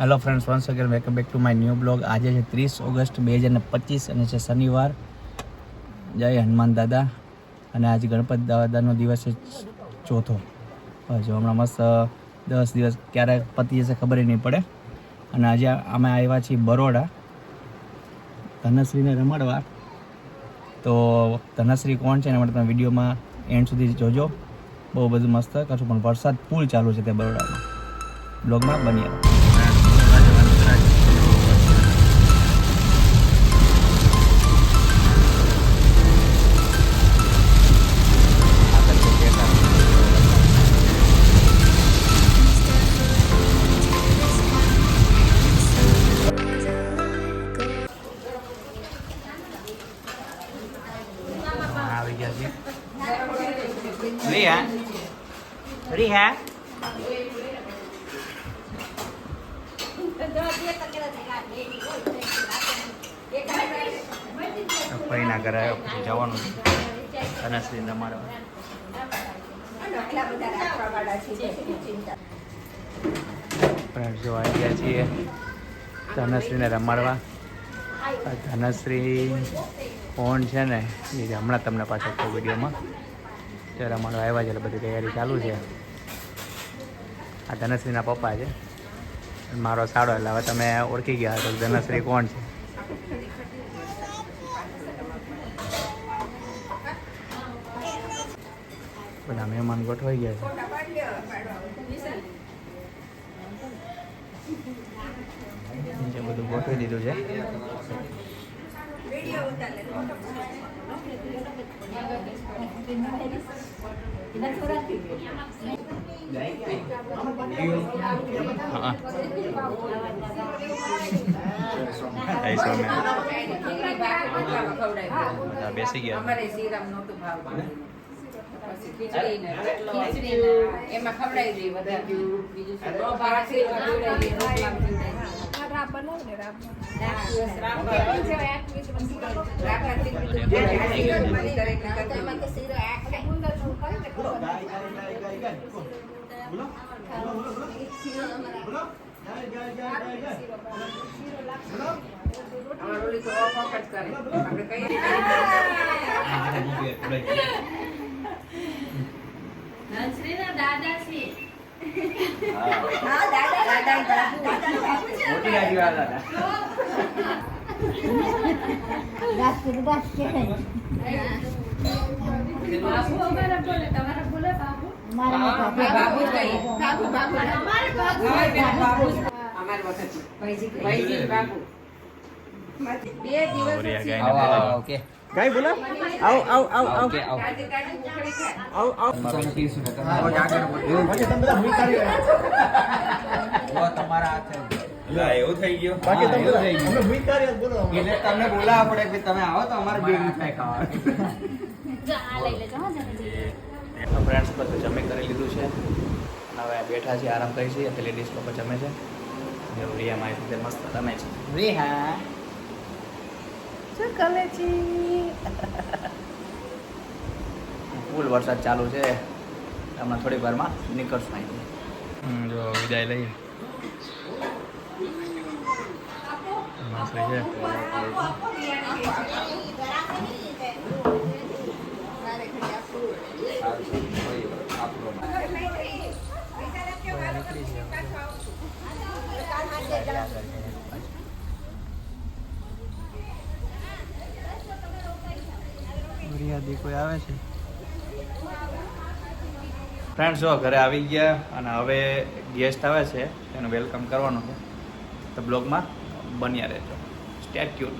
Hello friends, once again welcome back to my new blog. આજે છે 30 August 2025 અને છે શનિવાર. જય હનુમાન દાદા. અને આજે ગણપતિ દાદાનો દિવસ છે ચોથો. જો હમણાં મસ્ત 10 દિવસ ક્યારે પતી જશે ખબર નહીં પડે. અને આજે અમે આવ્યા છીએ બરોડા ધનશ્રીને રમાડવા. તો ધનશ્રી કોણ છે એના માટે તમે વિડીયોમાં એન્ડ સુધી જોજો. બહુ બધું મસ્ત કરશું, પણ વરસાદ ફૂલ ચાલુ છે તે બરોડામાં. બ્લોગમાં બની રહો. આવી ગયા છે રિયા. રિયા ફરીના ઘરે આવ્યો, પછી જવાનું છે ધનશ્રી રમાડવા. જો આવી ગયા છીએ ધનશ્રીને રમાડવા. ધનશ્રી ફોન છે ને એ હમણાં તમને પાછળ કહું વિડીયોમાં. તે રમાડવા આવ્યા છે એટલે બધી તૈયારી ચાલુ છે. આ ધનશ્રીના પપ્પા છે, મારો સાડો. એટલે હવે તમે ઓળખી ગયા તો ધનશ્રી કોણ છે. બધા મહેમાન ગોઠવાઈ ગયા છે. નીચે બધું ગોઠવી દીધું છે. બેસી ગયા. એમાં ખવડાવી દઈએ બધા. બીજું ગાય બોલા આવ આવ આવ આવ આવ આવ. તમારા એવું થઈ ગયું. બાકી તમે બોલો એટલે તમને બોલાવવા પડે કે તમે આવો તો અમારે બે મિનિટ થાય ખાવા. ફ્રેન્ડ્સ બધું જમી કરી લીધું છે. હવે બેઠા છીએ, આરામ કરી છીએ. એટલે લેડીઝ લોકો જમે છે. રિયા મારી રીતે મસ્ત રમે છે. રિયા શું કરે છે? ફૂલ વરસાદ ચાલુ છે. હમણાં થોડી વારમાં નીકળશું અહીંથી. જો વિદાય લઈએ. છે કોઈ આવે છે. ફ્રેન્ડ્સ જો ઘરે આવી ગયા અને હવે ગેસ્ટ આવે છે એનું વેલકમ કરવાનું છે. તો બ્લોગમાં બન્યા રહેજો. Stay tune.